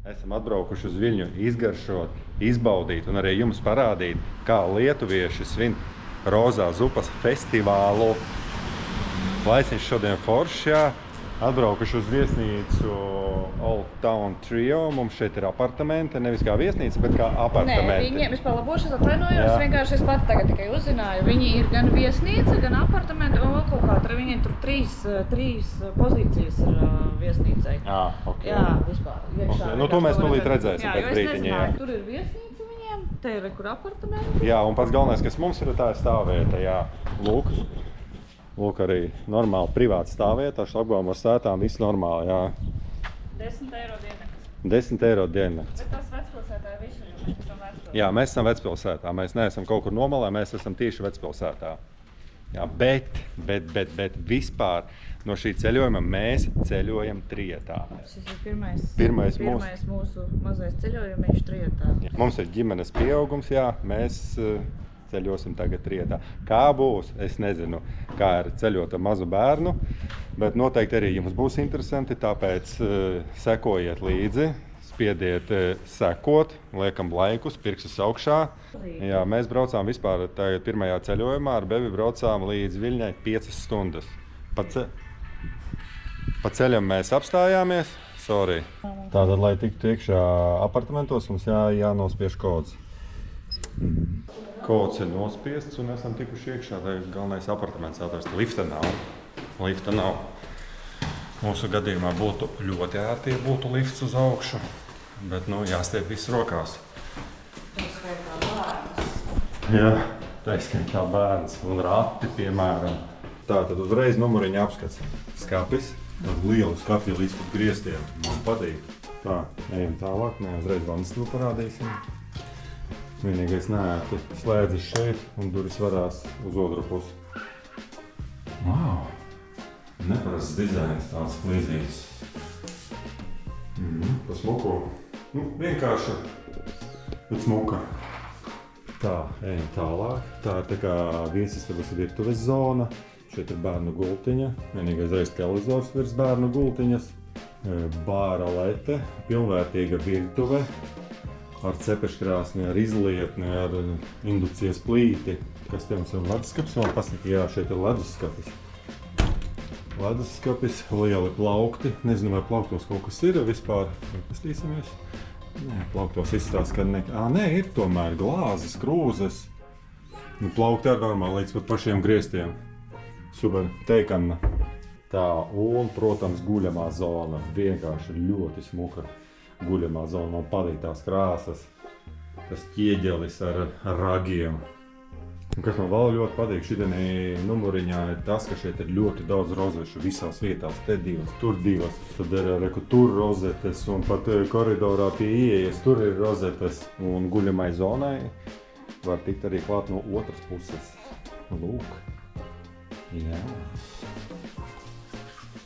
Esam atbraukuši uz Viļņu izgaršot, izbaudīt un arī jums parādīt, kā lietuvieši svin Rozā zupas festivālu. Laiciņš šodien foršs, jā. Atbraukuši uz viesnīcu Old Town Trio. Mums šeit ir apartamenti, nevis kā viesnīca, bet kā apartamenti. Nē, viņiem, es palabošu, atvainojos, vienkārši es pati tagad tikai uzzināju. Viņi ir gan viesnīca, gan apartamenti, un vēl kaut kā, viņiem tur trīs pozīcijas ir viesnīcai. Okay. Jā, vispār. Iekšā, okay. Nu, to mēs tūlīt redzēsim pēc brītiņa. Jā, tur ir viesnīca viņiem, te ir kur apartamenti. Jā, un pats galvenais, kas mums ir, tā ir stāvvieta, jā. Lūk, arī normāli privāta stāvvieta, ar šlagbauma sētām, viss normāli, jā. 10 eiro diennakts. 10 eiro diennakts. Bet tas Vecpilsētā ir visu, jo mēs esam Vecpilsētā. Jā, mēs esam Vecpilsētā, mēs neesam kaut kur nomalē, mēs esam tieši Vecpilsētā. Jā, bet vispār no šī ceļojuma mēs ceļojam trietā. Šis ir pirmais mūsu mazais ceļojumiņš trietā. Mums ir ģimenes pieaugums, jā, mēs ceļosim tagad trietā. Kā būs, es nezinu, kā ir ceļot ar mazu bērnu, bet noteikti arī jums būs interesanti, tāpēc sekojiet līdzi, spiediet sekot, liekam laikus, pirkstus augšā. Jā, mēs braucām vispār tagad pirmajā ceļojumā, ar bebi braucām līdz Viļņai 5 stundas. Pa ceļam mēs apstājāmies, Tātad, lai tiktu iekšā apartamentos, mums jānospiež kods. Kods ir nospiests un esam tikuši iekšā, tā ir galvenais apartaments atrast. Lifta nav. Mūsu gadījumā būtu ļoti ērti, ja būtu lifts uz augšu, bet, jāstiep viss rokās. Jā, tā bērns un rati, piemēram. Tātad uzreiz numuriņa apskats. Skapis, ar lielu skapju līdz pat griestiem. Man patīk. Tā, ejam tālāk, uzreiz vannas parādīsim. Vienīgais neērti slēdzis šeit un durvis varās uz otru pusi. Wow! Neparasts dizains, tāds klīzīts. Pa smuku. Vienkārši, bet smuka. Tā, ejam tālāk. Tā ir tā kā viesistabas virtuves zona. Šeit ir bērnu gultiņa. Vienīgais reiz televizors virs bērnu gultiņas. Bāra lete, pilnvērtīga virtuve. Ar cepeškrāsni, ar izlietni, ar inducijas plīti. Kas te mums ir leduskapis? Man pasaka, jā, šeit ir leduskapis. Leduskapis, lieli plaukti. Nezinu, vai plauktos kaut kas ir vispār. Pastīsimies. Nē, plauktos izstāsta, ka nē, ir tomēr glāzes, krūzes. Plaukti ir normāli līdz pat pašiem griestiem. Super, teikanna. Tā, un, protams, guļamā zona. Vienkārši ļoti smuka. Guļamā zona, man patīk tās krāsas, tas ķieģelis ar ragiem. Un kas man vēl ļoti patīk šitenī numuriņā ir tas, ka šeit ir ļoti daudz rozešu visās vietās. Te divas, tur divas, tad ir tur rozetes un pat koridorā pie ieejas tur ir rozetes. Un guļamai zonai var tikt arī klāt no otras puses. Lūk. Jā.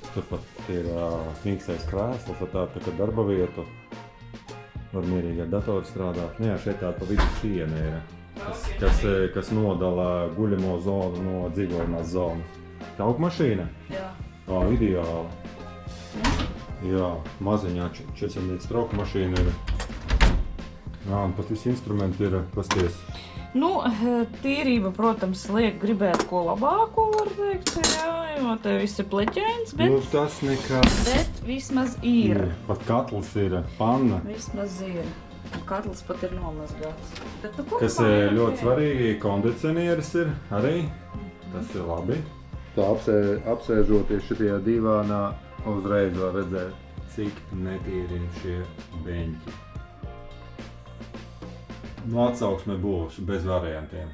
Turpat ir mīkstais krēsls ar tādu tā kā darba vietu. Var mierīgi ar datoru strādāt. Jā, šeit tāda pa vidu siena ir, kas nodala guļamo zonu no dzīvojamās zonas. Tauku mašīna? Jā. Ideāli. Jā, maziņā 4 trauku mašīna ir. Jā, un pat visi instrumenti ir, pasties. Tīrība, protams, liek gribēt ko labāko, var teikt, jā, jo te viss ir pleķēns, bet... tas nekas. Bet vismaz ir. Pat katls ir, panna. Vismaz ir. Katls pat ir nomazgāts. Kas ir ļoti svarīgi, kondicionieris ir arī. Tas ir labi. Tā apsēžoties šitajā divānā, uzreiz var redzēt, cik netīri ir šie beņķi. Atsauksme būs bez variantiem.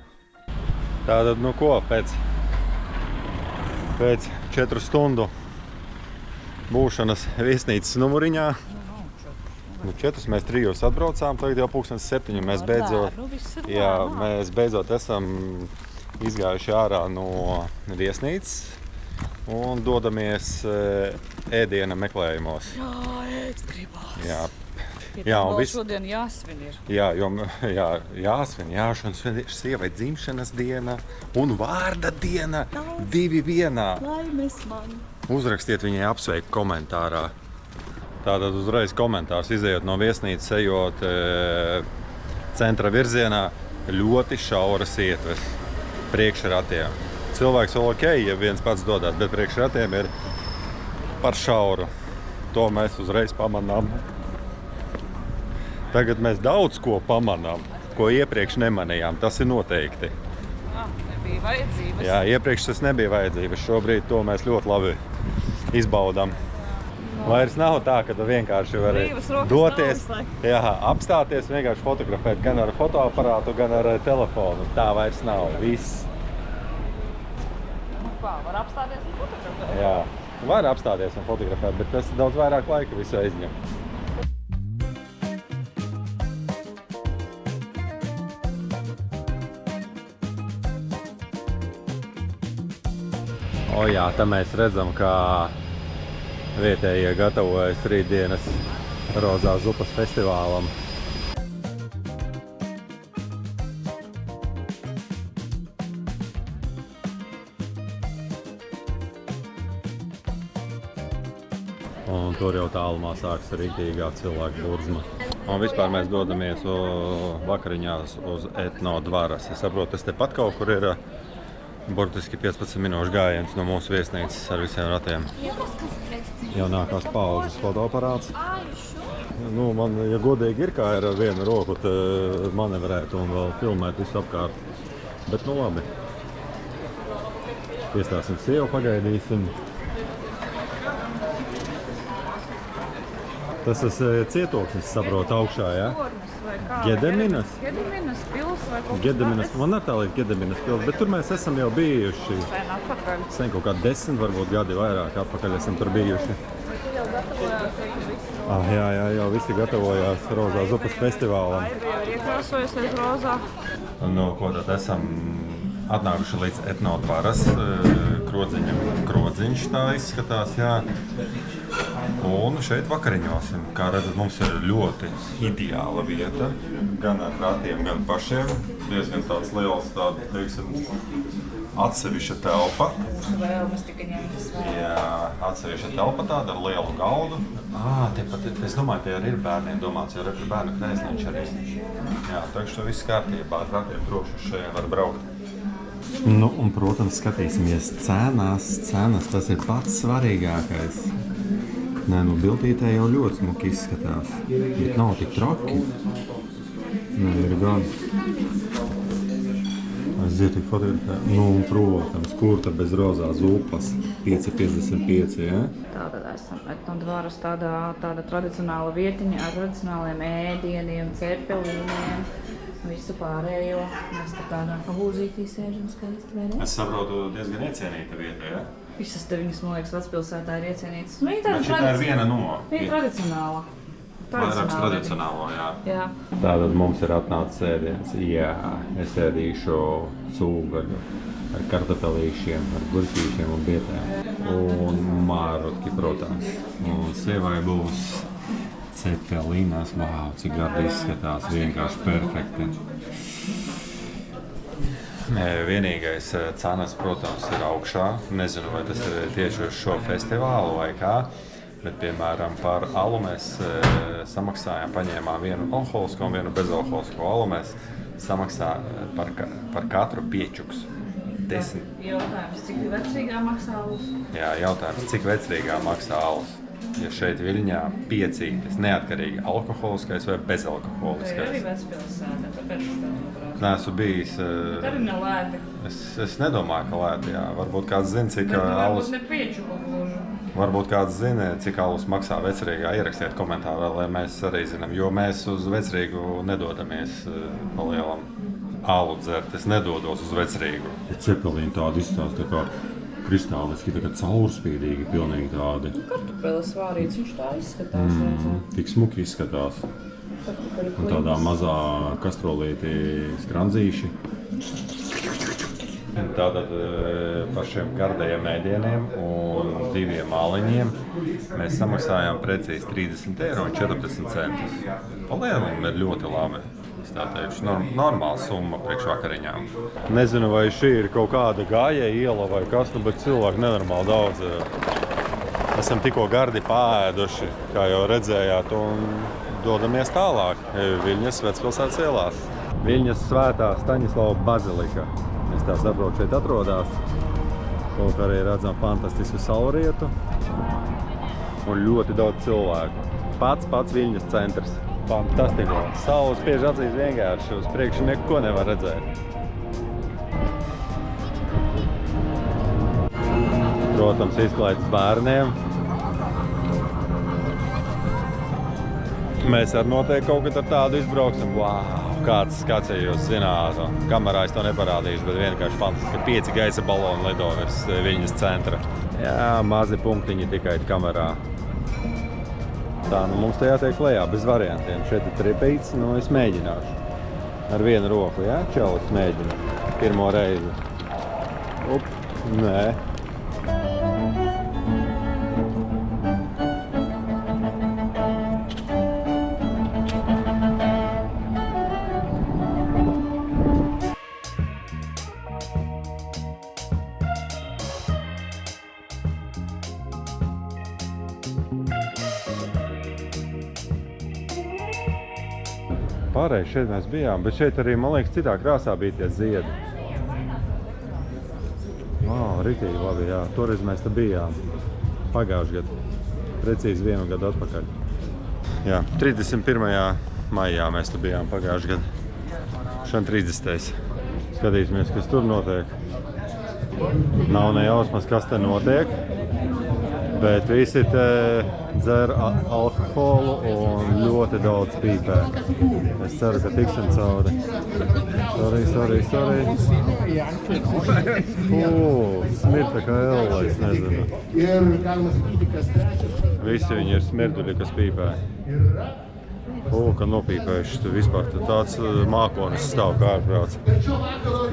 Tātad, pēc 4 stundu būšanas viesnīcas numuriņā. 4 mēs 3 atbraucām, tagad jau 7:30 mēs beidzot esam izgājuši ārā no viesnīcas un dodamies ēdiena meklējumos. Jā, ēst gribās. Jā, un viss šodien jāsvin ir. Jā, jāsvin, sievai dzimšanas diena un vārda diena, 2 vienā. Laimes man. Uzrakstiet viņai apsveiku komentārā. Tātad uzreiz komentārs izējot no viesnīcas, ejot centra virzienā, ļoti šauras ietves priekšratiem. Cilvēks vēl ok, ja viens pats dodās, bet priekšratiem ir par šauru. To mēs uzreiz pamanām. Tagad mēs daudz ko pamanām, ko iepriekš nemanījām. Tas ir noteikti. Nebija vajadzības. Jā, iepriekš tas nebija vajadzības. Šobrīd to mēs ļoti labi izbaudām. Vairs nav tā, ka tu vienkārši vari doties, apstāties, vienkārši fotografēt gan ar fotoaparātu, gan ar telefonu. Tā vairs nav. Viss. Var apstāties un fotografēt? Jā, var apstāties un fotografēt, bet tas daudz vairāk laika visu aizņem. Jā, tā mēs redzam, kā vietējie gatavojas rītdienas Rozā zupas festivālam. Un tur jau tālumā sāks rītīgā cilvēku burzma. Un vispār mēs dodamies vakariņās uz Etno dvaras. Es saprotu, tas tepat kaut kur ir burtiski 15 minūšu gājiens no mūsu viesnīcas ar visiem ratiem. Jaunākās paaudzes fotoaparāts. Nu, man, ja godīgi ir, kā ir ar vienu roku manevrēt un vēl filmēt visu apkārt. Bet nu labi. Piestāsim sievu, pagaidīsim. Tas cietoksnis, saprot, augšā, jā? Gedeminas? Gedeminas pils vai kaut Gedeminas, man tā līdz Gedeminas pils, bet tur mēs esam jau bijuši. Sen atpakaļ. Sen kaut kā 10, varbūt gadi vairāk atpakaļ esam tur bijuši. Tu jau gatavojās visi. Jā, jau visi gatavojās Rozā zupas festivālam. Jau ir iekrāsojusies rozā. Nu, ko tad esam atnākuši līdz Etno dvaras krodziņš tā izskatās, jā. Un šeit vakariņosim. Kā redzat, mums ir ļoti ideāla vieta. Gan ar ratiem, gan pašiem. Diezgan tāds liels, teiksim, atsevišķa telpa. Vēlmes tika ņemtas vēl. Jā, atsevišķa telpa tāda ar lielu galdu. Tepat, es domāju, tie arī ir bērniem domāts, jo ir bērnu krēsliņš arī. Jā, tagad šo viss kārtībā ar ratiem droši šeit var braukt. Nu, un, protams, skatīsimies cenas, tas ir pats svarīgākais. Nē, nu, bildītē jau ļoti smuki izskatās, bet nav tik traki. Nē, ir gan. Es dzirdu tik fotografēt. Nu, un, protams, kurta bez rozā zupas, 5,55, ja? Tātad esam Etno dvaras tāda tradicionāla vietiņa ar tradicionāliem ēdieniem, cepelīniem, visu pārējo. Mēs tā tādā hūzītī sēžam skaisti, vai ne? Es saprotu, diezgan iecienīta vieta, ja? Visas te viņas, man liekas, vecpilsētā ir iecienītas. Bet šitā ir viena no. Viņa tradicionāla. Vairāks tradicionālo, jā. Tātad mums ir atnācis ēdiens. Jā, es ēdīšu cūgaļu ar kartapelīšiem, ar gurķīšiem un bietēm. Un mārutki, protams. Un sievai būs cepelīnas. Vau, cik gardi izskatās. Vienkārši perfekti. Vienīgais cenas, protams, ir augšā. Nezinu, vai tas ir tieši uz šo festivālu vai kā, bet, piemēram, par alu mēs samaksājām, paņēmām vienu alkoholisko un vienu bezalkoholisko alu. Mēs samaksājām par katru piečuks 10. Jautājums, cik vecrīgā maksā alus? Jā, jautājums, cik vecrīgā maksā alus? Ja šeit Viļņā piecītes, neatkarīgi alkoholiskais vai bezalkoholiskais. Vai arī vecpilsēta, tāpēc es tev saprātu. Neesmu bijis. Tā arī ne lēti. Es nedomāju, ka lēti, jā. Varbūt kāds zina, cik alus... Varbūt ne piečuku gluži. Varbūt kāds zina, cik alus maksā vecrīgā. Ierakstiet komentārā, lai mēs arī zinām, jo mēs uz vecrīgu nedodamies pa lielam alu dzert. Es nedodos uz vecrīgu. Cepelīni tādi izstāsta tā kā kristāliski, tā kā caurspīdīgi, pilnīgi tādi. Kartupeles vārīts, viņš tā izskatās. Tik smuki izskatās. Un tādā mazā kastrolītī skranzīši. Tātad par šiem gardajiem ēdieniem un 2 māliņiem mēs samaksājām precīzi 30 eiro un 14 centus. Pa lielam ir ļoti labi. Es tā teikšu, normāla summa priekšvakariņām. Nezinu, vai šī ir kaut kāda gājēja iela vai kas, bet cilvēki nenormāli daudz Esam tikko gardi pāēduši, kā jau redzējāt, un dodamies tālāk Viļņas Vecpilsētas ielās. Viļņas svētā Staņislava bazilika. Mēs tā saprotu, šeit atrodas. Kaut arī redzam fantastisku saulrietu un ļoti daudz cilvēku. Pats Viļņas centrs. Fantastiko. Saule spiež acīs vienkārši, uz priekšu neko nevar redzēt. Protams, izklaides bērniem. Mēs ar noteikti kaut kad ar tādu izbrauksim. Wow, kāds ja jūs zinātu. Kamerā es to neparādīšu, bet vienkārši fantastiski, ka 5 gaisa baloni lido virs Viļņas centra. Jā, mazi punktiņi tikai kamerā. Tā, nu mums te jātiek lejā bez variantiem. Šeit ir tripīts, nu es mēģināšu. Ar vienu roku, jā? Čalis mēģina. Pirmo reizi. Up, nē. Pārējais šeit mēs bijām, bet šeit arī, man liekas, citā krāsā bija tie ziedi. Ritīgi labi, jā. Toreiz mēs te bijām pagājuši gadu. Precīzi 1 gadu atpakaļ. Jā, 31. maijā mēs te bijām pagājuši gadu. Šodien 30. Skatīsimies, kas tur notiek. Nav ne jausmas, kas te notiek. Bet visi te dzer alkoholu un ļoti daudz pīpē. Es ceru, ka tiksim cauri. Sorry. Smirta kā ella, es nezinu. Visi viņi ir smirduļi, kas pīpē. Ka nopīpējuši tu vispār. Tāds mākonis stāv kā ārprāts.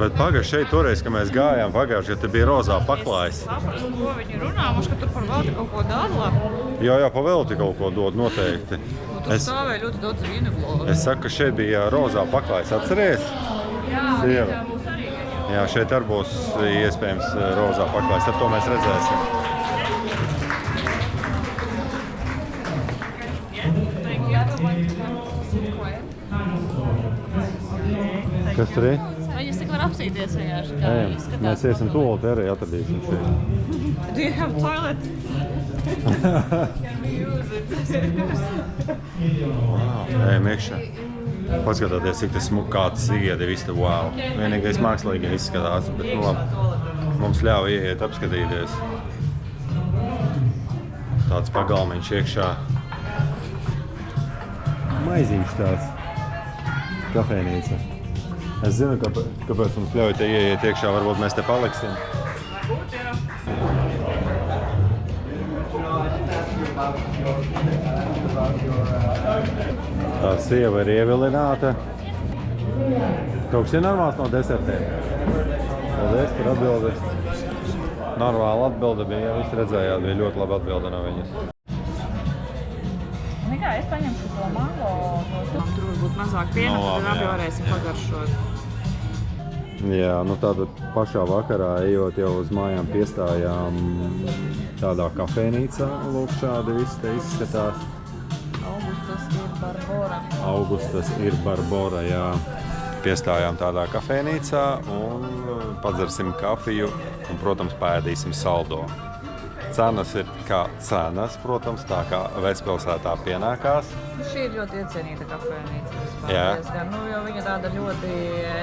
Bet pagaid šeit toreiz, kad mēs gājām pagājuši, kad te bija rozā paklājs. Saprast, ko viņi runā, mums, ka tur par velti kaut ko dala. Jā, par velti kaut ko dod noteikti. Tur stāvēja ļoti daudz vīnu glori. Es saku, ka šeit bija rozā paklājs. Atceries? Jā, būs arī. Jā, šeit arī būs iespējams rozā paklājs. Tad to mēs redzēsim. Kas tur ir? Viņas tik var apsīties vienkārši, kā izskatās. Mēs iesim tūlīt arī atradīsim šeit. Do you have toilet? Can we use it? Iekšā. Paskatāties, cik tas kāds iedi, viss te wow. Vienīgais mākslīgi izskatās, bet nu labi. Mums ļauj ieiet apskatīties. Tāds pagalmiņš iekšā. Maiziņš tāds. Kafejnīca. Es zinu, kāpēc mums ļauj te ieiet iekšā, varbūt mēs te paliksim. Tā sieva ir ievilināta. Kaut kas ir normāls no desertiem. Paldies par atbildi. Normāla atbilde bija, ja visi redzējāt, bija ļoti laba atbilde no viņas. Nekā, es paņemšu to mango. Tur varbūt mazāk piena, tad abi varēsim pagaršot. Jā, nu tātad pašā vakarā, ejot jau uz mājām, piestājām tādā kafejnīcā. Lūk, šādi viss te izskatās. Augustas ir Barbora, jā. Piestājām tādā kafejnīcā un padzersim kafiju un, protams, pēdīsim saldo. Cenas ir kā cenas, protams, tā kā Vecpilsētā pienākās. Šī ir ļoti iecienīta kafejnīca. Jā. Nu, jo viņa tāda ļoti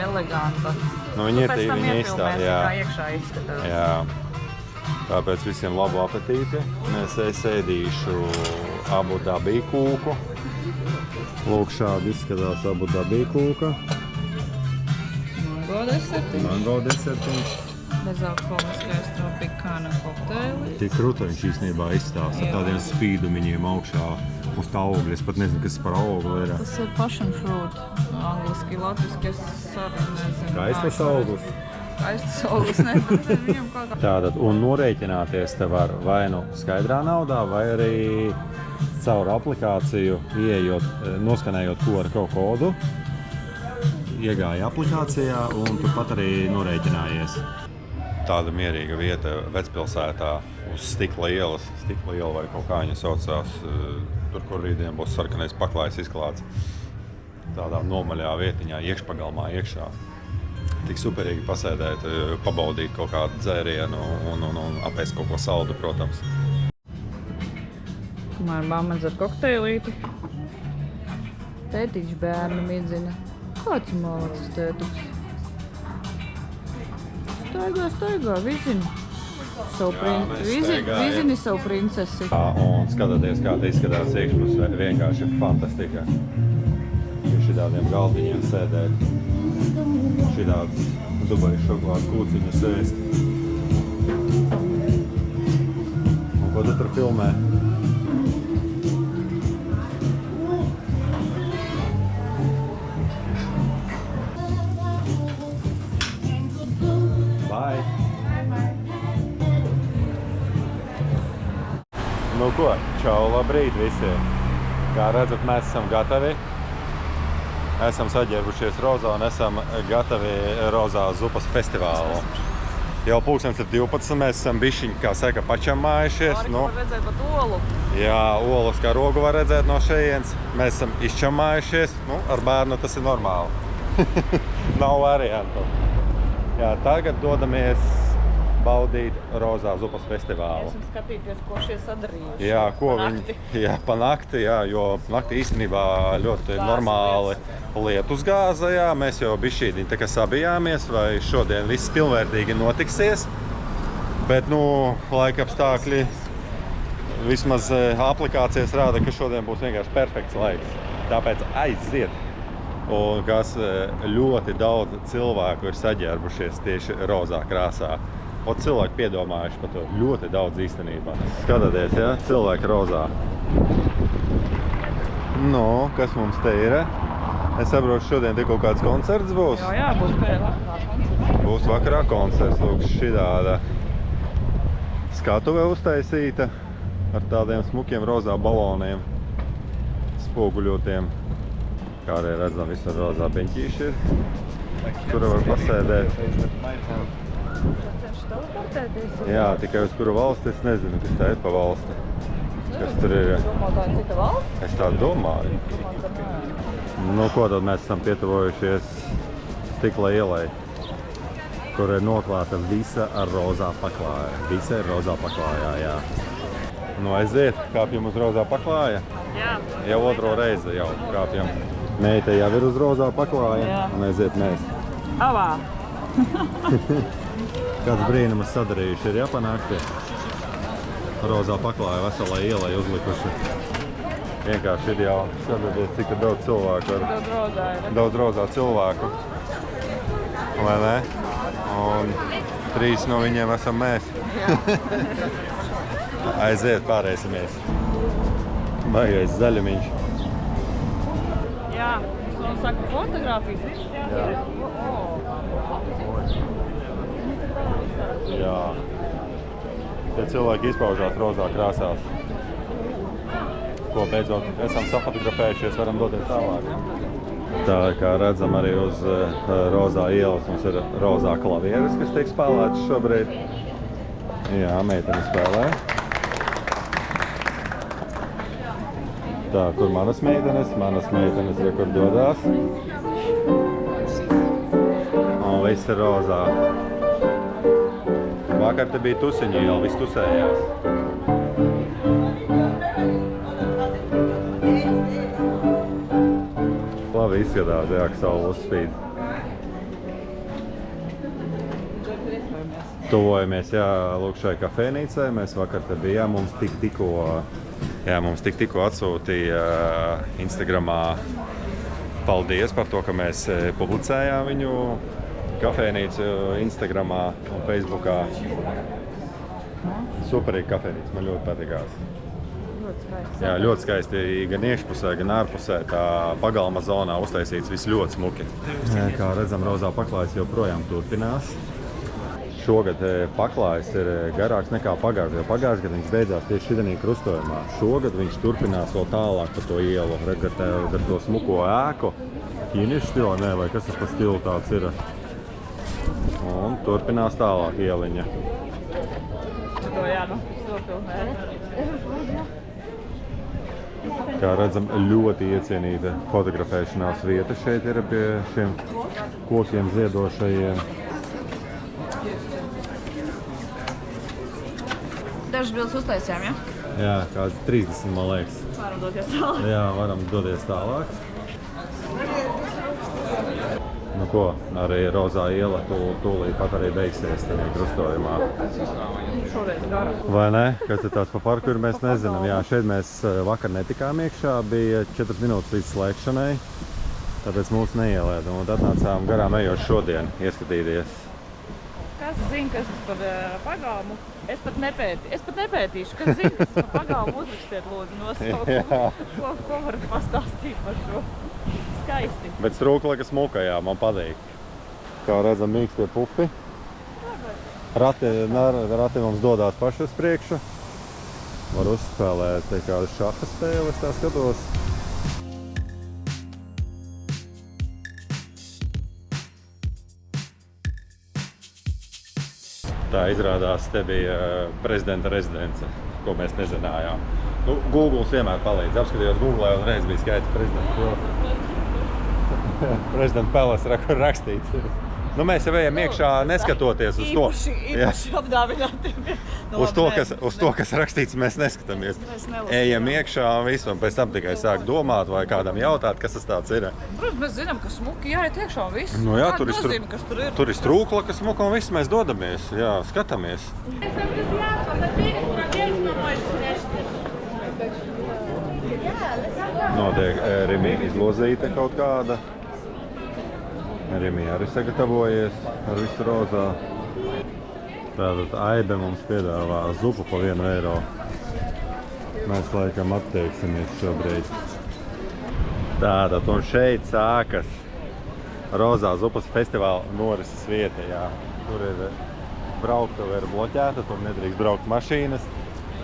eleganta. Nu, viņa ir viņa izstāda, jā. Kā iekšā izskatās. Jā. Tāpēc visiem labu apetīti. Mēs ēdīšu Abu Dabī kūku. Lūk, šādi izskatās Abu Dabī kūka. Mango desertiņš. Bezalkoholiskais tropikāna kokteili. Tik kruta viņš īstenībā izstāsta ar tādiem spīdumiņiem augšā uz tā augļa. Es pat nezinu, kas par augli ir. Tas ir passion fruit. Angliski, latviski, es arī nezinu. Kaistas auglis. Kaistas auglis, nezinu, viņam kā kā. Tātad, un norēķināties te var vai nu skaidrā naudā, vai arī caur aplikāciju, ieejot, noskanējot QR kodu. Iegāja aplikācijā un turpat arī norēķinājies. tāda mierīga vieta Vecpilsētā uz Stikla ielas. Stikla iela vai kaut kā viņa saucās. Tur, kur rītdien būs sarkanais paklājs izklāts. Tādā nomaļā vietiņā, iekšpagalmā iekšā. Tik superīgi pasēdēt, pabaudīt kaut kādu dzērienu un apēst kaut ko saldu, protams. Tomēr mamma dzer kokteilīti. Tētiņš bērnu miedzina. Kāds malacis tētiks? Staigā, vizini. Vizini savu princesi. Un skatoties, kā te izskatās iekšpusē, vienkārši fantastika. Pie šitādiem galdiņiem sēdēt, šitādas Dubajas šokolādes kūciņas ēst. Un ko tu tur filmē? Bye! Nu ko, čau, labrīt visiem! Kā redzat, mēs esam gatavi. Esam saģērbušies rozā un esam gatavi rozā zupas festivālu. Jau pulkstens ir 12, mēs esam bišķiņ, kā saka, pačamājušies. Arī var redzēt pat olu. Jā, olas kā rogu var redzēt no šejienes. Mēs esam izčamājušies. Ar bērnu tas ir normāli. Nav variantu. Jā, tagad dodamies baudīt rozā zupas festivālu. Esam skatīties, ko šie sadarījuši. Jā, ko nakti. Jā, pa nakti, jā, jo nakti īstenībā ļoti normāli lietus gāza, jā. Mēs jau bišķīdiņi tā kā sabijāmies, vai šodien viss pilnvērtīgi notiksies. Bet, laikapstākļi, vismaz aplikācijas rāda, ka šodien būs vienkārši perfekts laiks. Tāpēc aiziet! Un kas ļoti daudz cilvēku ir saģērbušies tieši rozā krāsā. Un cilvēki piedomājuši par to ļoti daudz īstenībā. Skatieties, ja? Cilvēki rozā. Kas mums te ir? Es saprotu, šodien te kaut kāds koncerts būs? Jā, būs vakarā koncerts. Būs vakarā koncerts. Lūk, šitāda skatuve uztaisīta ar tādiem smukiem rozā baloniem, spoguļotiem. Kā arī redzam, visur rozā beņķīši ir, kura var pasēdēt. Jā, tikai uz kuru valsti es nezinu, kas tā ir pa valsti. Kas tur ir? Tā ir cita valsts? Es tā domāju. Ko tad mēs esam pietuvojušies Stikla ielai, kur ir noklāta visa ar rozā paklāja. Visa ir rozā paklājā, jā. Aiziet, kāpjam uz rozā paklāja. Jā. Jau otro reizi jau kāpjam. Meita jau ir uz rozā paklāja, un aiziet mēs. Avā! Kāds brīnums sadarījuši ir jāpanākti. Rozā paklāja veselai ielai uzlikuši. Vienkārši ideāli. Sadarbies, cik ir daudz cilvēku. Daudz rozā cilvēku. Vai ne? Un 3 no viņiem esam mēs. Aiziet, pārēsimies. Baigais zaļumiņš. Jā, es saku fotogrāfijas. Jā. Tie cilvēki izpaužās rozā krāsās. Ko beidzot esam safotografējušies, varam doties tālāk. Tā kā redzam arī uz rozā ielas mums ir rozā klavieres, kas tiek spēlētas šobrīd. Jā, meitene spēlē. Tā, kur manas meitenes? Manas meitenes ir, kur dodās. Un viss ir rozā. Vakar te bija tusiņi iela, viss tusējās. Labi izskatās, jā, ka saule uzspīd. Tuvojamies, jā, lūk šai kafejnīcai. Mēs vakar te bijām, mums tikko atsūtīja Instagramā paldies par to, ka mēs publicējām viņu kafejnīcu Instagramā un Facebookā. Superīga kafejnīca, man ļoti patīkās. Jā, ļoti skaisti gan iekšpusē, gan ārpusē. Tā pagalma zonā uztaisīts viss ļoti smuki. Kā redzam, rozā paklājs joprojām turpinās. Šogad paklājs ir garāks nekā pagājušajā. Pagājušajā gadā viņš beidzās tieši šitanī krustojumā. Šogad viņš turpinās vēl tālāk pa to ielu, ar to smuko ēku. Ķīniešu stilā, vai kas tas pa stilu tāds ir? Un turpinās tālāk ieliņa. To jā, nu, stofilmē. Kā redzam, ļoti iecienīta fotografēšanās vieta šeit ir pie šiem kokiem ziedošajiem. Dažas bildes uztaisījām, ja? Jā, kāds 30, man liekas. Varam doties tālāk. Jā, varam doties tālāk. Nu ko, arī Rozā iela tūlīt pat arī beigsies tajā krustojumā. Šoreiz gara. Vai ne? Kas ir tāds pa parku ir, mēs nezinām. Jā, šeit mēs vakar netikām iekšā, bija 4 minūtes līdz slēgšanai, tāpēc mūs neielēda. Un tad nācām garām ejot šodien ieskatīties. Kas zina, kas par pagalmu? Es pat nepētīšu, kas zina, kas par pagalmu uzrakstiet lūdzu nosaukumu. Ko varat pastāstīt par šo? Skaisti. Bet strūkleka smuka, jā, man patīk. Kā redzam, mīkstie pupi. Rati mums dodās paši uz priekšu. Var uzspēlēt kādu šaha spēli, es tā skatos. Tā izrādās, te bija prezidenta rezidence, ko mēs nezinājām. Nu, Googles vienmēr palīdz. Apskatījos Googlē un reiz bija skaits prezidenta Palace, kur rakstīts. Nu, mēs jau ejam iekšā neskatoties uz to. Īpaši apdāvinātiem. Uz to, kas rakstīts, mēs neskatāmies. Ejam iekšā un visu, un pēc tam tikai sāk domāt vai kādam jautāt, kas tas tāds ir. Protams, mēs zinām, ka smuki jāiet iekšā un viss. Nu jā, Kāda nozīme, kas tur ir? Tur ir strūkla, kas smuka un viss mēs dodamies. Jā, skatāmies. Notiek Rimī izlozīte kaut kāda. Rimī arī sagatavojies ar visu rozā. Tātad Aibe mums piedāvā zupu pa 1 eiro. Mēs laikam atteiksimies šobrīd. Tātad un šeit sākas Rozā zupas festivāla norises vieta. Jā. Tur ir brauktuve ir bloķēta, tur nedrīkst braukt mašīnas.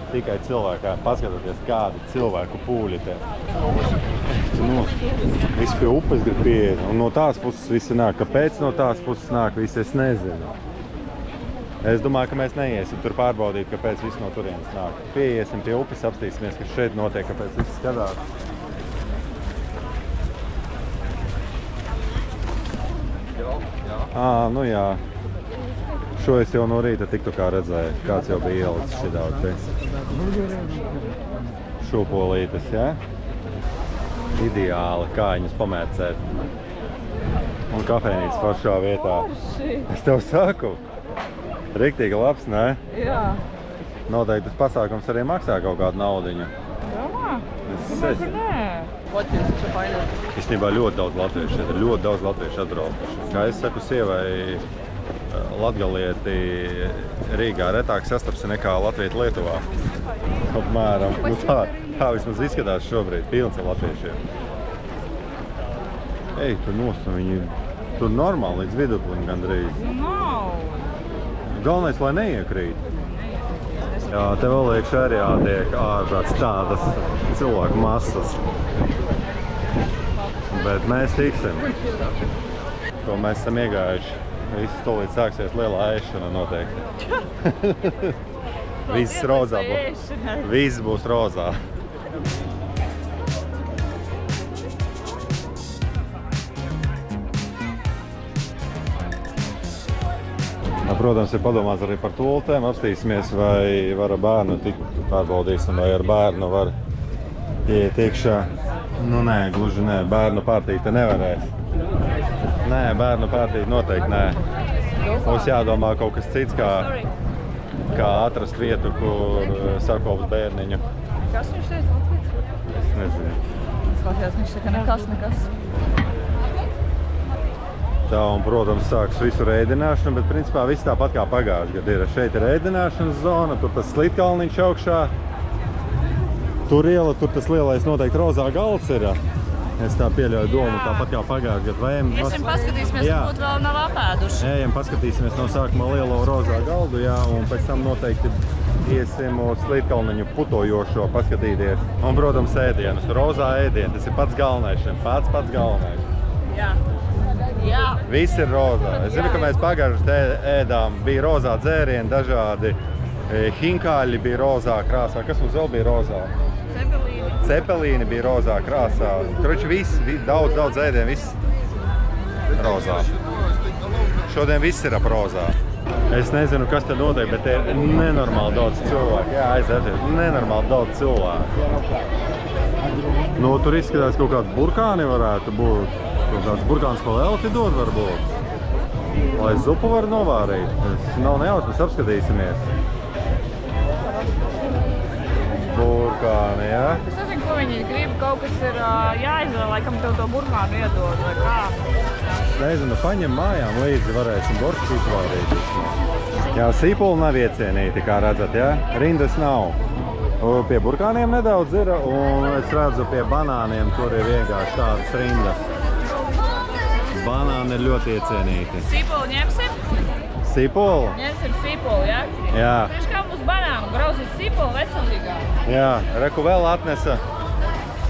Tikai cilvēkām paskatoties, kādi cilvēku pūļi te. Viss pie upes grib pieiet, un no tās puses visi nāk. Kāpēc no tās puses nāk, visi es nezinu. Es domāju, ka mēs neiesim tur pārbaudīt, kāpēc visi no turienes nāk. Pieiesim pie upes, apstīsimies, kas šeit notiek, kāpēc visi skatās. Nu jā. Šo es jau no rīta tiktu kā redzēju, kāds jau bija ielicis šitā te. Šūpolītes, jā? Ideāli, kā viņus pamērcēt. Un kafejnītes foršā vietā. Es tev saku, riktīgi labs, ne? Jā. Noteikti tas pasākums arī maksā kaut kādu naudiņu. Domā? Es nezinu. Nē. Latvijas taču painot. Īstenībā ļoti daudz latviešu šeit ir, ļoti daudz latviešu atbraukuši. Kā es saku sievai, latgalieti Rīgā retāk sastapsi nekā latvieti Lietuvā. Apmēram. Nu tā vismaz izskatās šobrīd, pilns ar latviešiem. Ej, tur nost, viņi tur normāli līdz viduklim gandrīz. Nav. Galvenais, lai neiekrīt. Jā, te vēl iekšā arī jātiek ārprāts tādas cilvēku masas. Bet mēs tiksim. Ko mēs esam iegājuši. Viss tolīt sāksies lielā ēšana noteikti. Viss rozā būs. Viss būs rozā. Protams, ir padomāts arī par tultēm. Apstīsimies, vai var ar bērnu tikt. Pārbaudīsim, vai ar bērnu var iet iekšā. Nu nē, gluži nē. Bērnu partīt te nevarēs. Nē, bērnu partīt noteikti nē. Mums jādomā kaut kas cits, kā atrast vietu, kur sakopt bērniņu. Kas viņš teica? Es nezinu. Skatījās, viņš saka nekas. Tā un, protams, sāks visu ēdināšanu, bet principā viss tāpat kā pagājuši gadu ir. Šeit ir ēdināšanas zona, tur tas slitkalniņš augšā. Tur iela, tur tas lielais noteikti rozā galds ir. Es tā pieļauju domu, tāpat kā pagājuši gadu. Iesim paskatīsimies, varbūt vēl nav apēduši. Ejam, paskatīsimies no sākuma lielo rozā galdu, jā, un pēc tam noteikti iesim uz slitkalniņu putojošo paskatīties. Un, protams, ēdienas. Rozā ēdienu, tas ir pats galvenais šiem, pats galvenais. Jā. Jā. Viss ir rozā. Es zinu, ka mēs pagājuši ēdām, bija rozā dzērieni dažādi. Hinkāļi bija rozā krāsā. Kas mums vēl bija rozā? Cepelīni bija rozā krāsā. Kroči viss, daudz ēdienu, viss rozā. Šodien viss ir ap rozā. Es nezinu, kas te notiek, bet te ir nenormāli daudz cilvēku. Jā, aiziet, nenormāli daudz cilvēku. Nu, tur izskatās kaut kādi burkāni varētu būt. Kaut kāds burkāns pa velti dod varbūt. Lai zupu var novārīt. Nav nejausmas, apskatīsimies. Burkāni, jā? Es nezinu, ko viņi grib. Kaut kas ir jāizvēl, laikam tev to burkānu iedod vai kā. Nezinu, paņem mājām līdzi, varēsim boršu izvārīt. Jā, sīpuli nav iecienīti, kā redzat, jā? Rindas nav. Pie burkāniem nedaudz ir, un es redzu pie banāniem tur ir vienkārši tādas rindas. Banāni ir ļoti iecienīti. Sīpoli ņemsim? Sīpoli? Ņemsim sīpoli, jā? Jā. Tieši kā mums banānu, grauzīt sīpoli veselīgā. Jā, reku vēl atnesa.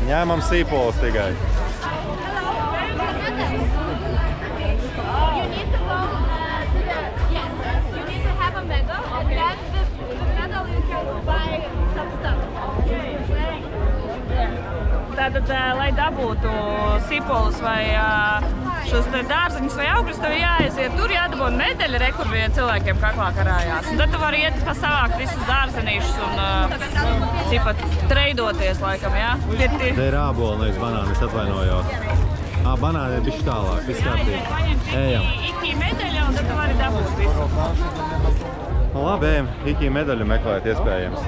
Ņēmam sīpolis tikai. Tātad, lai dabūtu sīpolus vai šos dārzeņus vai augļus, tev jāaiziet tur, jādabū medaļa, kur vien cilvēkiem kaklā karājās. Un tad tu vari iet pasavākt visus dārzenīšus un treidoties, laikam, jā? Te ir āboli, nevis banāni, es atvainojos. Banāni ir bišķi tālāk, viss kārtīgi. Ejam. Iki medaļa un tad tu vari dabūt visu. Labi, ejam, iki medaļu meklēt iespējams.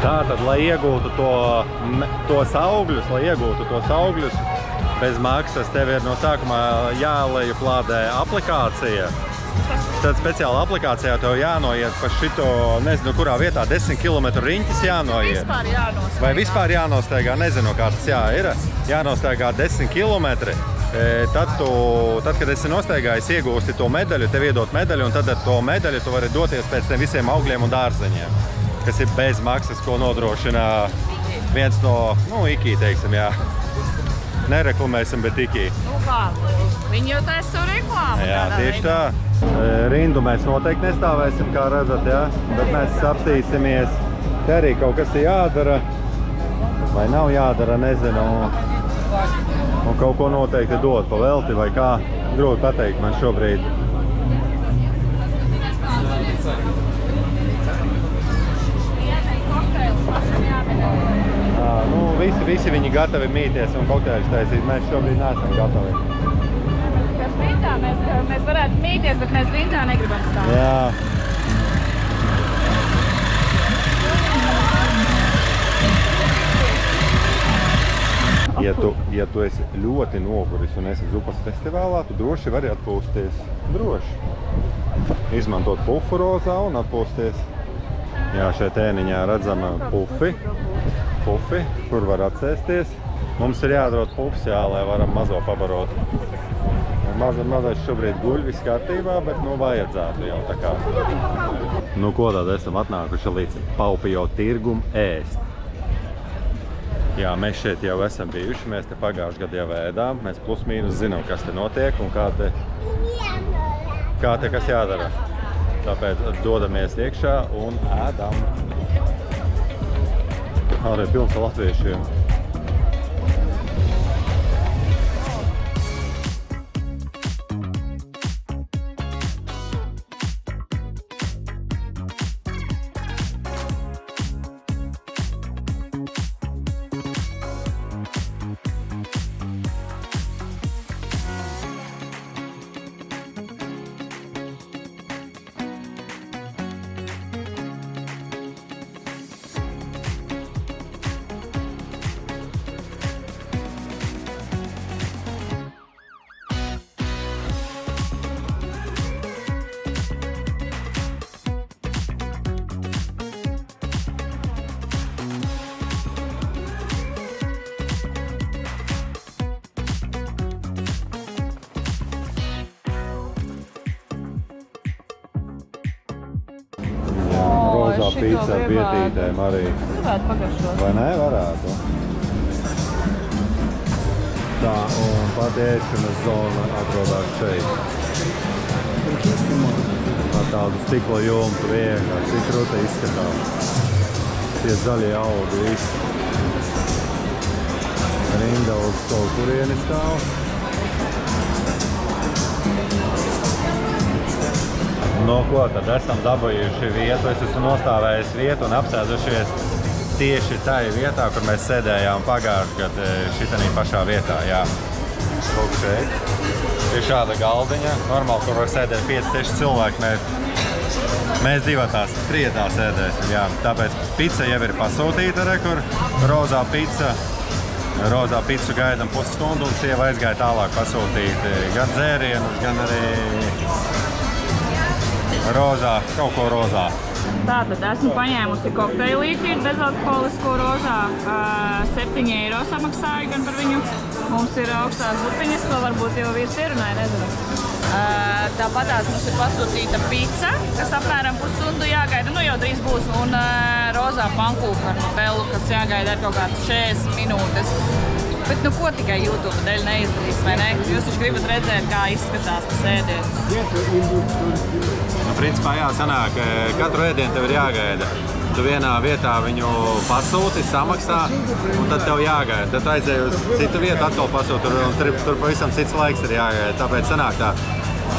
Tātad, lai iegūtu tos augļus bez maksas, tev ir no sākumā jālejuplādē aplikācija. Tad speciāla aplikācijā tev jānoiet pa šito, nezinu, kurā vietā 10 km riņķis jānoiet. Vispār jānostaigā. Vai vispār jānostaigā, nezinu, kā tas ir. Jānostaigā 10 km. Tad, kad esi nostaigājis, iegūsti to medaļu, tev iedot medaļu, un tad ar to medaļu tu vari doties pēc tiem visiem augļiem un dārzeņiem, kas ir bez maksas, ko nodrošina viens no, Iki, teiksim, jā. Nereklamēsim, bet Iki. Nu kā, viņi jau taisa savu reklāmu. Jā, tieši tā. Rindu mēs noteikti nestāvēsim, kā redzat, jā, bet mēs apstīsimies. Te arī kaut kas ir jādara, vai nav jādara, nezinu. Un kaut ko noteikti dot pa velti vai kā. Grūti pateikt man šobrīd. Visi viņi gatavi mīties un kokteļus taisīt. Mēs šobrīd neesam gatavi. Kas rintā mēs varētu mīties, bet mēs rintā negribam stāvēt. Jā. Ja tu esi ļoti noguris un esi zupas festivālā, tu droši vari atpūsties. Droši. Izmantot pufu rozā un atpūsties. Jā, šeit ēniņā redzam pufi, kur var atsēsties. Mums ir jādrot pufs, jā, lai varam mazo pabarot. Mazais šobrīd guļ viss kārtībā, bet vajadzētu jau tā kā. Ko tad esam atnākuši līdz Paupio tirgum ēst. Jā, mēs šeit jau esam bijuši, mēs te pagājuši gadu jau ēdām. Mēs plus mīnus zinām, kas te notiek un kā te kas jādara. Tāpēc dodamies iekšā un ēdam. Arī pilns ar latviešiem. Rozā pīca ar bietītēm arī. Gribētu pagaršot. Vai ne? Varētu. Tā, un pat ēšanas zona atrodas šeit. Ar tādu stikla jumtu vienkārši, cik krūti izskatās. Tie zaļie augi visi. Rinda uz kaut kurieni stāv. No ko tad esam dabūjuši vietu? Es esmu nostāvējis vietu un apsēdušies tieši tajā vietā, kur mēs sēdējām pagājušajā gadā šitanī pašā vietā. Jā. Lūk šeit. Ir šāda galdiņa. Normāli, kur var sēdēt 5-6 cilvēki. Mēs divatās, trietā sēdēsim. Jā. Tāpēc pica jau ir pasūtīta, kur rozā pica. Rozā picu gaidam pusstundu un sieva aizgāja tālāk pasūtīt gan dzērienus, gan arī rozā, kaut ko rozā. Tātad esmu paņēmusi kokteilīti bezalkoholisko rozā. 7 eiro samaksāju gan par viņu. Mums ir augstās zupiņas, to varbūt jau vīrs ierunāja, nezinu. Tāpatās mums ir pasūtīta pica, kas apmēram pusstundu jāgaida, nu jau drīz būs, un rozā pankūka ar nutelu, kas jāgaida ar kaut kāds 40 minūtes. Bet nu ko tikai YouTube dēļ neizdarīs, vai ne? Jūs taču gribat redzēt, kā izskatās tas ēdiens. Nu, principā jāsanāk, katru ēdienu tev ir jāgaida. Tu vienā vietā viņu pasūti, samaksā, un tad tev jāgaida. Tad aizēj uz citu vietu, atkal pasūti, un tur pavisam cits laiks ir jāgaida. Tāpēc sanāk tā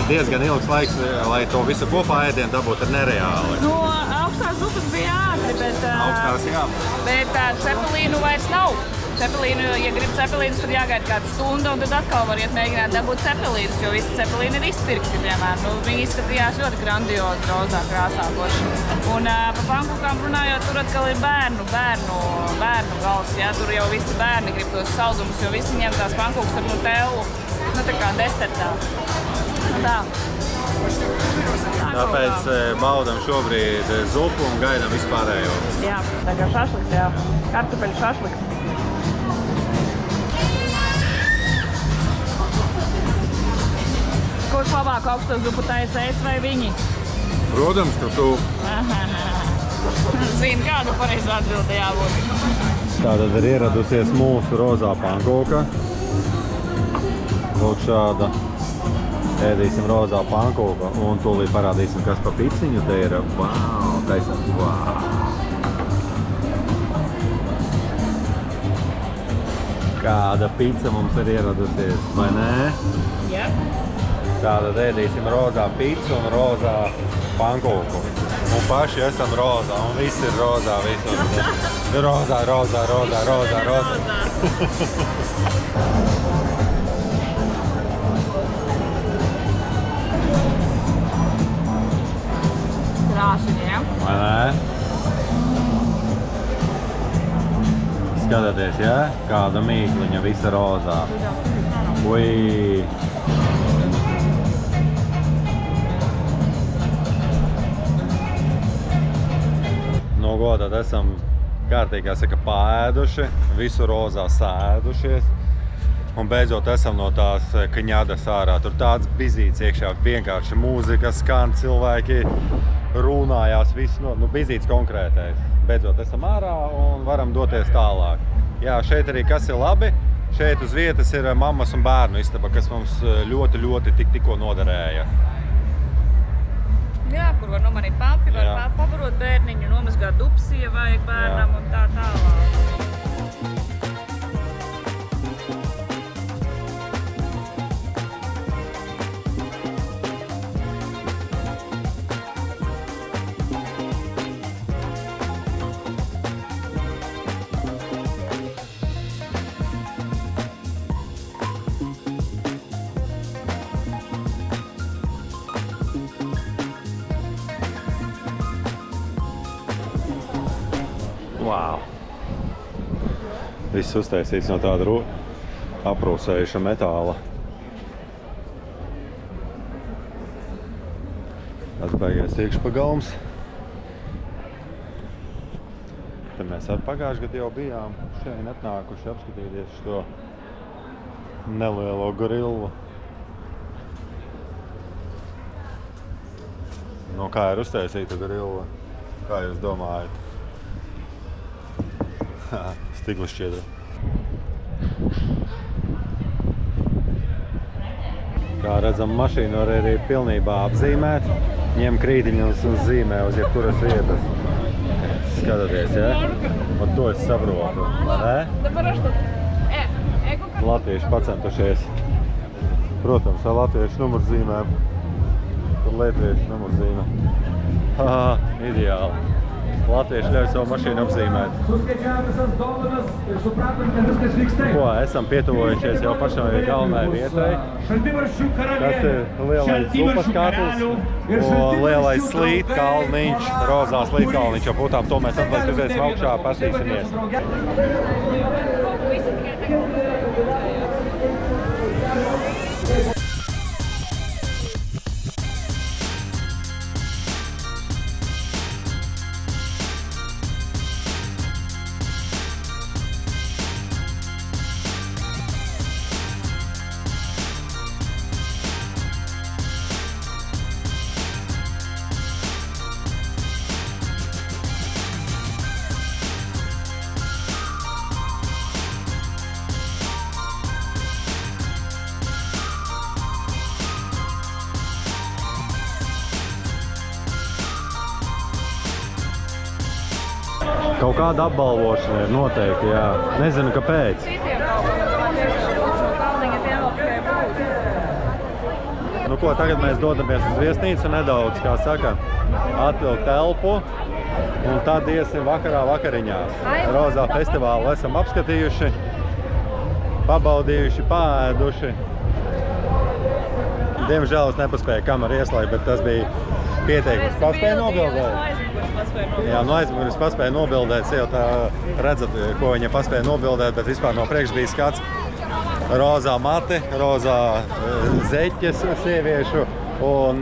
diezgan ilgs laiks, lai to visu kopā ēdienu dabūtu, ir nereāli. Nu, augstās zupas bija ātri, bet... Augstās, jā. Bet cepelīnu vairs nav. Cepelīnu, ja grib cepelīnus, tad jāgaida kādu stundu, un tad atkal var iet mēģināt dabūt cepelīnus, jo visi cepelīni ir izpirkti, piemēram. Nu, viņi izskatījās ļoti grandiozi rozā krāsā goši. Un pa pankūkām runājot, tur atkal ir bērnu gals, jā. Tur jau visi bērni grib tos saldumus, jo visi ņem tās pankūkas ar nutelu, nu tā kā desertā. Tā. Tāpēc baudam šobrīd zupu un gaidam vispārējo. Jā, tā kā šašliks, jā. Kartupeļu šašliks. Kurš labāk augsto zupu taisa, es vai viņi? Protams, ka tu. Zini, kādu pareizu atbildi jābūt. Tātad ir ieradusies mūsu rozā pankūka. Lūk šāda. Ēdīsim rozā pankūka un tūlīt parādīsim, kas pa piciņu te ir. Wow, taisam, wow. Kāda pica mums ir ieradusies, vai nē? Jā. Tātad ēdīsim rozā picu un rozā pankūku. Un paši esam rozā, un viss ir rozā, visur. Rozā. Krāšņi, jā? Vai nē? Skatieties, jā? Kāda mīkliņa, visa rozā. Ui! No goda esam kārtīgi, jāsaka, paēduši, visu rozā sēdušies. Un beidzot esam no tās kņadas ārā. Tur tāds bizīts iekšā, vienkārši mūzika skan, cilvēki runājās, viss no, nu bizīts konkrētais. Beidzot esam ārā un varam doties tālāk. Jā, šeit arī kas ir labi, šeit uz vietas ir mammas un bērnu istaba, kas mums ļoti tikko noderēja. Jā, kur var nomanīt pampi, var pabarot bērniņu, nomazgāt dupsi, ja vajag bērnam un tā tālāk. Wow! Viss uztaisīts no tāda aprūsējuša metāla. Atbaigais iekšpagalms. Te mēs ar pagājušajā gadā jau bijām šeit atnākuši apskatīties šo nelielo grillu. No kā ir uztaisīta grilla? Kā jūs domājat? Stikla šķiedra. Kā redzam, mašīnu var arī pilnībā apzīmēt. Ņem krītiņus un zīmē uz jebkuras vietas. Skatoties, ja? Un to es saprotu, vai ne? Latvieši pacentušies. Protams, ar latviešu numurzīmēm. Tur lietuviešu numurzīme. Haha, ideāli. Latvieši ļauj savu mašīnu apzīmēt. Ko, esam pietuvojušies jau pašai galvenai vietai. Tas ir lielais zupas katls un lielais slītkalniņš, rozā slītkalniņš, jo būtām to mēs atliek uziesim augšā, pasīsimies. Kaut kāda apbalvošana ir noteikti, jā. Nezinu, kāpēc. Citiem kaut kādā kalniņa tiem vēl tikai būs. Nu ko, tagad mēs dodamies uz viesnīcu nedaudz, kā saka, atvilkt telpu. Un tad iesim vakarā vakariņās. Rozā festivālu esam apskatījuši, pabaudījuši, paēduši. Diemžēl es nepaspēju kameru ieslēgt, bet tas bija pieteikums. Paspēju nobildēt. Jā, no aizmugures paspēja nobildēt, jau tā redzat, ko viņa paspēja nobildēt, bet vispār no priekš bija skats. Rozā mati, rozā zeķes sieviešu un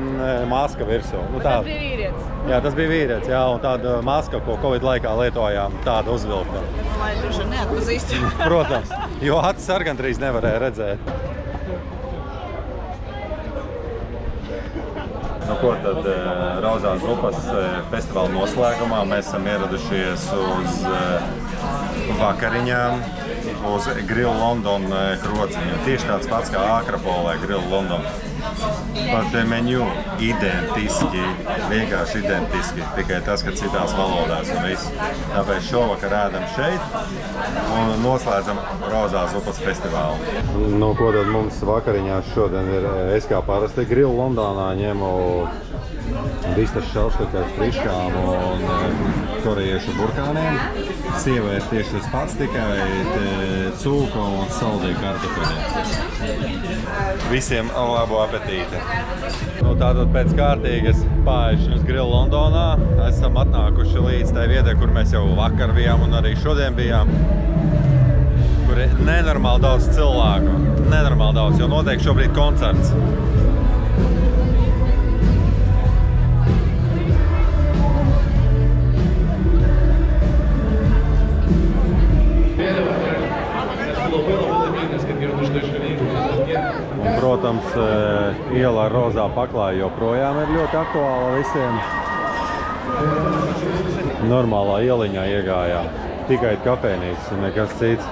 maska virsū. Nu, tas bija vīrietis. Jā, tas bija vīrietis, jā, un tāda maska, ko Covid laikā lietojām, tāda uzvilkta. Lai droši neatpazīst. Protams, jo acis argandrīz nevarēja redzēt. Nu, ko tad Rozās zupas festivāla noslēgumā mēs esam ieradušies uz vakariņām, uz Grill London krociņu. Tieši tāds pats kā Akropolē Grill London. Pat menu identiski, vienkārši identiski, tikai tas, ka citās valodās un viss. Tāpēc šovakar ēdam šeit un noslēdzam Rozās zupas festivālu. Nu, ko tad mums vakariņās šodien ir? Es kā parasti Grill Londonā ņemu vistas šašlikas friškām un korejiešu burkāniem. Sieva ir tieši tas pats, tikai cūka un saldīja kartupeļi. Visiem labu apetīti! Nu, tātad pēc kārtīgas paēšanas Grill Londonā esam atnākuši līdz tai vietai, kur mēs jau vakar bijām un arī šodien bijām. Kur ir nenormāli daudz cilvēku. Nenormāli daudz, jo notiek šobrīd koncerts. Un, protams, iela ar rozā paklāju joprojām ir ļoti aktuāla visiem. Normālā ieliņā iegājām. Tikai kafejnīcas un nekas cits.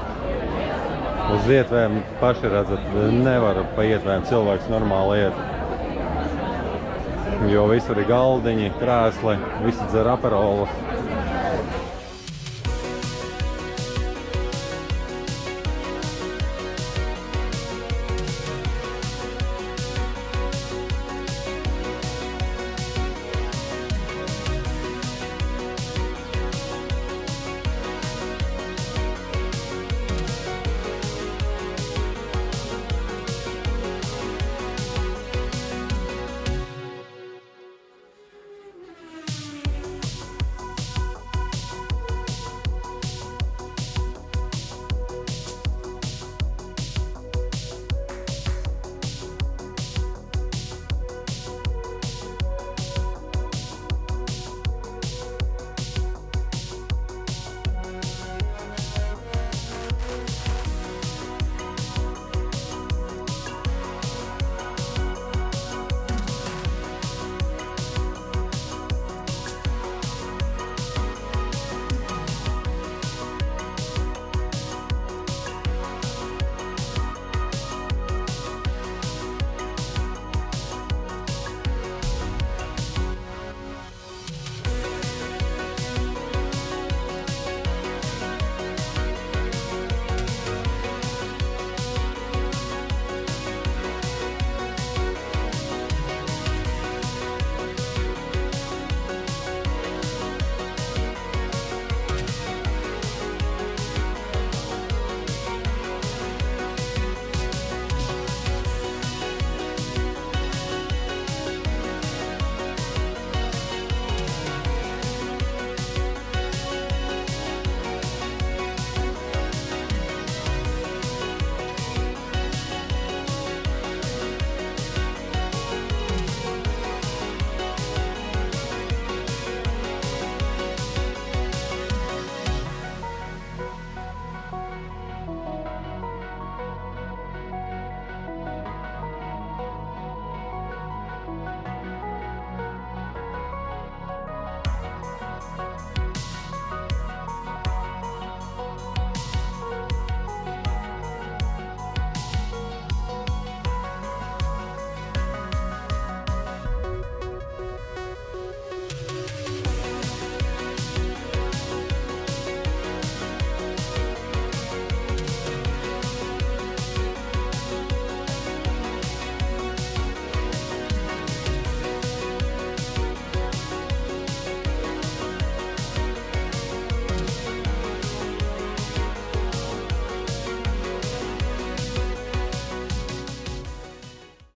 Uz ietvēm paši redzat, nevar pa ietvēm cilvēks normāli iet. Jo visur ir galdiņi, krēsli, visi dzer aperolus.